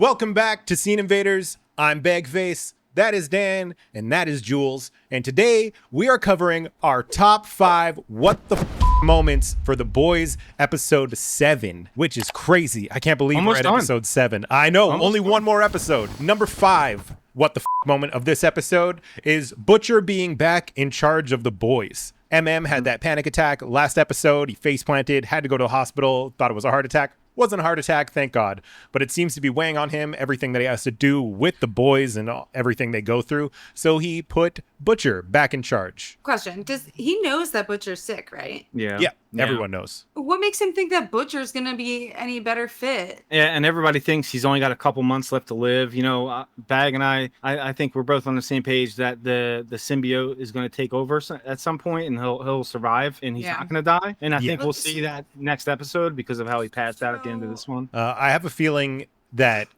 Welcome back to Scene Invaders. I'm Bagface, that is Dan, and that is Jules. And today we are covering our top 5 what the moments for The Boys episode 7, which is crazy. I can't believe we're at episode 7. I know, only one more episode. Number 5, what the moment of this episode is Butcher being back in charge of The Boys. Had that panic attack last episode. He face planted, had to go to the hospital, thought it was a heart attack. Wasn't a heart attack, thank God. But it seems to be weighing on him, everything that he has to do with the boys and everything they go through. So he put Butcher back in charge. Question. He knows that Butcher's sick, right? Yeah. Everyone knows. What makes him think that Butcher's going to be any better fit? Yeah, and everybody thinks he's only got a couple months left to live. You know, Bag and I think we're both on the same page that the symbiote is going to take over at some point, and he'll survive, and he's not going to die. And I think we'll see that next episode because of how he passed out at the end of this one. I have a feeling that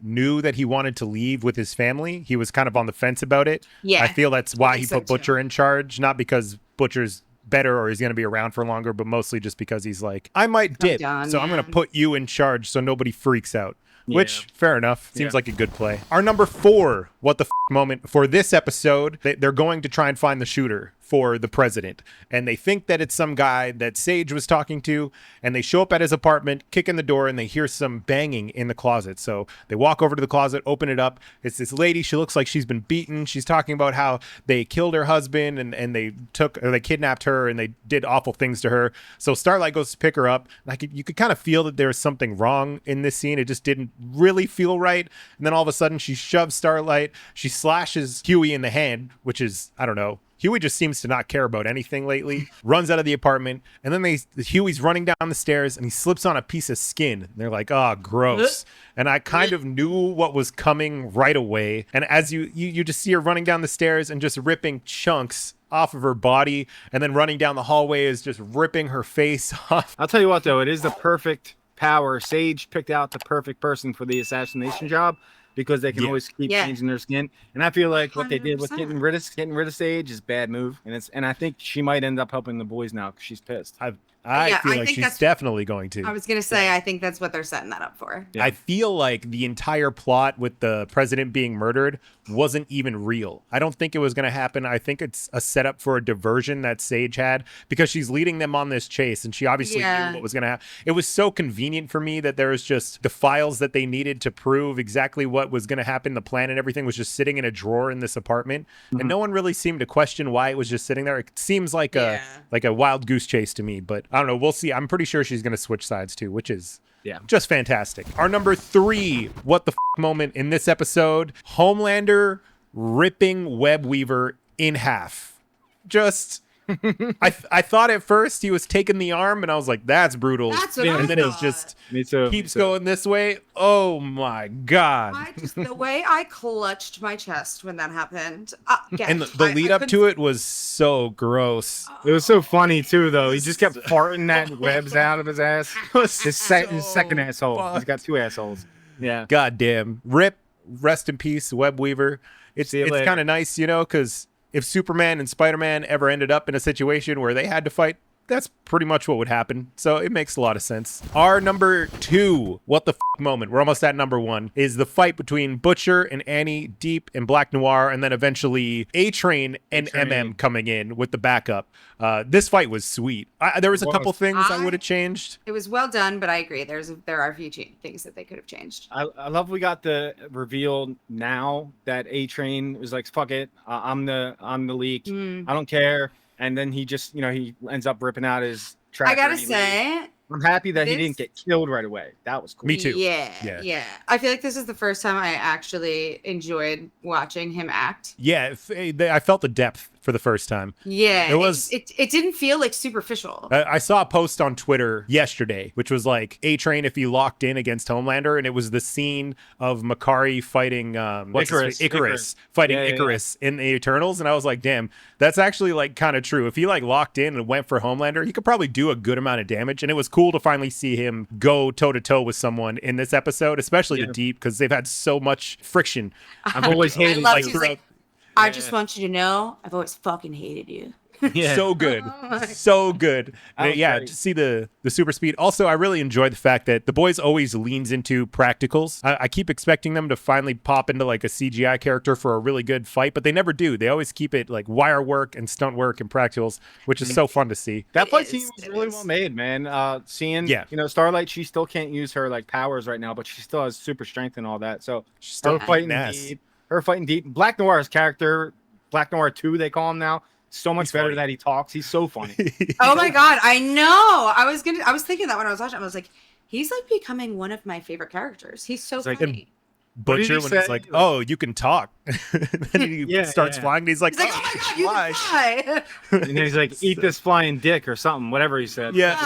knew that he wanted to leave with his family. He was kind of on the fence about it. Yeah. I feel that's why he put Butcher in charge, not because Butcher's better or he's going to be around for longer, but mostly just because he's like, I might dip, so I'm going to put you in charge so nobody freaks out. Which, fair enough. Seems like a good play. Our number 4, what the moment for this episode, they're going to try and find the shooter for the president. And they think that it's some guy that Sage was talking to. And they show up at his apartment, kick in the door, and they hear some banging in the closet. So they walk over to the closet, open it up. It's this lady. She looks like she's been beaten. She's talking about how they killed her husband and they kidnapped her and they did awful things to her. So Starlight goes to pick her up. You could kind of feel that there was something wrong in this scene. It just didn't really feel right. And then all of a sudden she shoves Starlight. She slashes Huey in the hand, which is, I don't know. Huey just seems to not care about anything lately. Runs out of the apartment, and then Huey's running down the stairs, and he slips on a piece of skin. And they're like, "Oh, gross!" And I kind of knew what was coming right away. And as you just see her running down the stairs and just ripping chunks off of her body, and then running down the hallway is just ripping her face off. I'll tell you what, though, it is the perfect power. Sage picked out the perfect person for the assassination job, because they can always keep changing their skin. And I feel like what they did with getting rid of Sage is a bad move. And I think she might end up helping the boys now because she's pissed. I feel like she's definitely going to. I was going to say, I think that's what they're setting that up for. Yeah. I feel like the entire plot with the president being murdered wasn't even real. I don't think it was going to happen. I think it's a setup for a diversion that Sage had, because she's leading them on this chase, and she obviously knew what was going to happen. It was so convenient for me that there was just the files that they needed to prove exactly what was going to happen. The plan and everything was just sitting in a drawer in this apartment, and no one really seemed to question why it was just sitting there. It seems like a wild goose chase to me, but I don't know. We'll see. I'm pretty sure she's going to switch sides too, which is just fantastic. Our number 3, what the moment in this episode, Homelander ripping Web Weaver in half. Just, I thought at first he was taking the arm, and I was like, that's brutal. That's what I then it just keeps going this way. Oh my God. The way I clutched my chest when that happened. And the lead up to it was so gross. It was so funny too, though. He just kept farting that webs out of his ass. His second asshole. He's got 2 assholes. Yeah. God damn. Rest in peace, Web Weaver. It's kind of nice, because if Superman and Spider-Man ever ended up in a situation where they had to fight, that's pretty much what would happen. So it makes a lot of sense. Our number 2, what the moment, we're almost at number 1, is the fight between Butcher and Annie deep in Black Noir, and then eventually A-Train and coming in with the backup. This fight was sweet. There was a couple things I would have changed. It was well done, but I agree. There are a few things that they could have changed. I love we got the reveal now that A-Train was like, fuck it, I'm the leak. I don't care. And then he just, he ends up ripping out his tracker. I gotta say, I'm happy that he didn't get killed right away. That was cool. Me too. Yeah. I feel like this is the first time I actually enjoyed watching him act. Yeah, I felt the depth for the first time. Yeah, it didn't feel like superficial. I saw a post on Twitter yesterday, which was like A-Train if he locked in against Homelander, and it was the scene of Makari fighting Icarus fighting Icarus in the Eternals, and I was like, damn, that's actually like kind of true. If he like locked in and went for Homelander, he could probably do a good amount of damage, and it was cool to finally see him go toe to toe with someone in this episode, especially the Deep, because they've had so much friction. I've always hated I just want you to know, I've always fucking hated you. Yeah. So good. Oh So good. Yeah, great. to see the super speed. Also, I really enjoy the fact that the boys always leans into practicals. I keep expecting them to finally pop into like a CGI character for a really good fight, but they never do. They always keep it like wire work and stunt work and practicals, which is so fun to see. That fight scene was really well made, man. Seeing, Starlight, she still can't use her like powers right now, but she still has super strength and all that. So She's still her fighting deep. Black Noir's character, Black Noir 2, they call him now. So much better that he talks. He's so funny. Oh my god, I know. I was thinking that when I was watching. I was like, he's like becoming one of my favorite characters. He's so funny. Butcher when he's like, "Oh, you can talk," then he starts flying. And he's like, "Oh my god, you can fly!" And then he's like, "Eat this flying dick" or something, whatever he said. Yeah,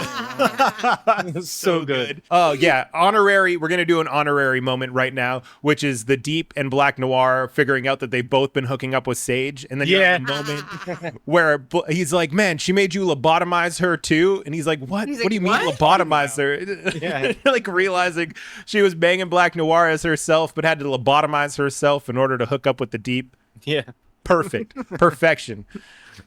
so good. Oh yeah, honorary. We're gonna do an honorary moment right now, which is the Deep and Black Noir figuring out that they've both been hooking up with Sage, and then you have the moment where he's like, "Man, she made you lobotomize her too," and he's like, "What? What do you mean lobotomize her?" Yeah, like realizing she was banging Black Noir as herself, but had to lobotomize herself in order to hook up with the Deep. Yeah. Perfect. Perfection.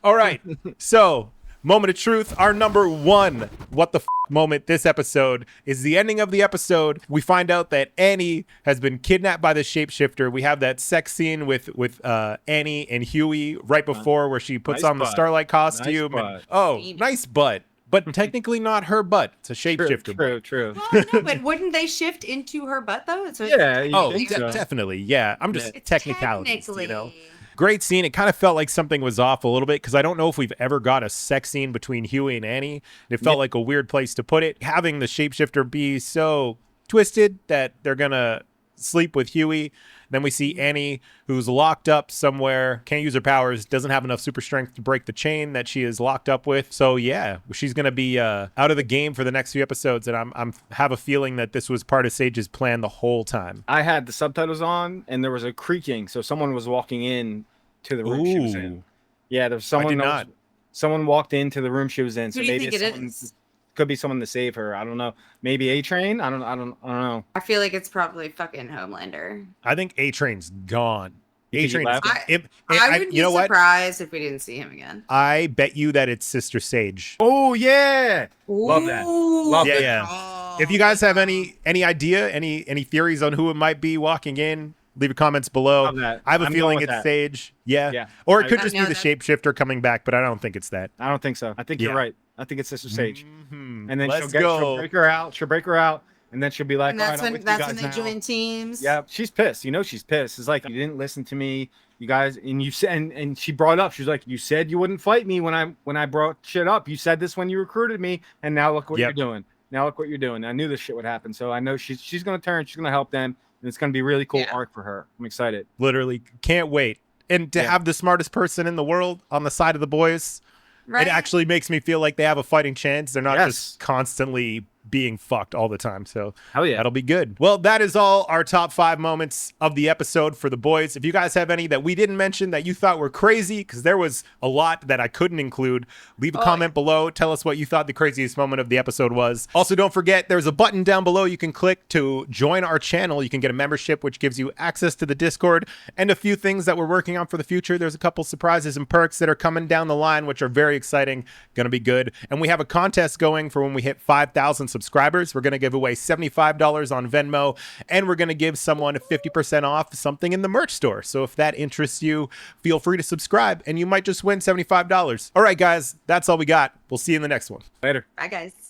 All right. So, moment of truth. Our number one what the moment this episode is the ending of the episode. We find out that Annie has been kidnapped by the shapeshifter. We have that sex scene with Annie and Huey right before where she puts on the Starlight costume. Nice butt. But technically not her butt. It's a shapeshifter. True. Well, no, but wouldn't they shift into her butt though? So definitely. Yeah. I'm just technicalities, you know. Great scene. It kind of felt like something was off a little bit because I don't know if we've ever got a sex scene between Huey and Annie. It felt like a weird place to put it. Having the shapeshifter be so twisted that they're going to sleep with Huey. Then we see Annie, who's locked up somewhere, can't use her powers, doesn't have enough super strength to break the chain that she is locked up with. So yeah, she's going to be out of the game for the next few episodes, and I'm have a feeling that this was part of Sage's plan the whole time. I had the subtitles on, and there was a creaking, so someone was walking in to the room she was in. Yeah, there was someone. Someone walked into the room she was in. So maybe it's could be someone to save her. I don't know. Maybe A-Train. I don't know. I feel like it's probably fucking Homelander. I think A-Train's gone. A-Train. I would be surprised if we didn't see him again. I bet you that it's Sister Sage. Oh yeah, love that. Love that. Yeah. Oh, if you guys have any idea, any theories on who it might be walking in, leave your comments below. I have a feeling it's Sage. Yeah. Or it could just be the shapeshifter coming back, but I don't think it's that. I don't think so. I think you're right. I think it's Sister Sage. Mm-hmm. And then she'll break her out. She'll break her out. And then she'll be like, and that's when they join teams. Yeah, she's pissed. You know she's pissed. It's like, you didn't listen to me, you guys. And you said, and she brought up, she was like, you said you wouldn't fight me when I brought shit up. You said this when you recruited me, and now look what you're doing. Now look what you're doing. I knew this shit would happen. So I know she's gonna turn. She's gonna help them, and it's gonna be a really cool arc for her. I'm excited. Literally, can't wait. And to have the smartest person in the world on the side of the boys. Right. It actually makes me feel like they have a fighting chance. They're not just constantly being fucked all the time. So that'll be good. Well, that is all our top 5 moments of the episode for the boys. If you guys have any that we didn't mention that you thought were crazy, because there was a lot that I couldn't include, leave a comment below. Tell us what you thought the craziest moment of the episode was. Also, don't forget, there's a button down below you can click to join our channel. You can get a membership, which gives you access to the Discord and a few things that we're working on for the future. There's a couple surprises and perks that are coming down the line, which are very exciting, gonna be good. And we have a contest going for when we hit 5,000 subscribers. We're going to give away $75 on Venmo, and we're going to give someone 50% off something in the merch store. So if that interests you, feel free to subscribe, and you might just win $75. All right, guys, that's all we got. We'll see you in the next one. Later. Bye, guys.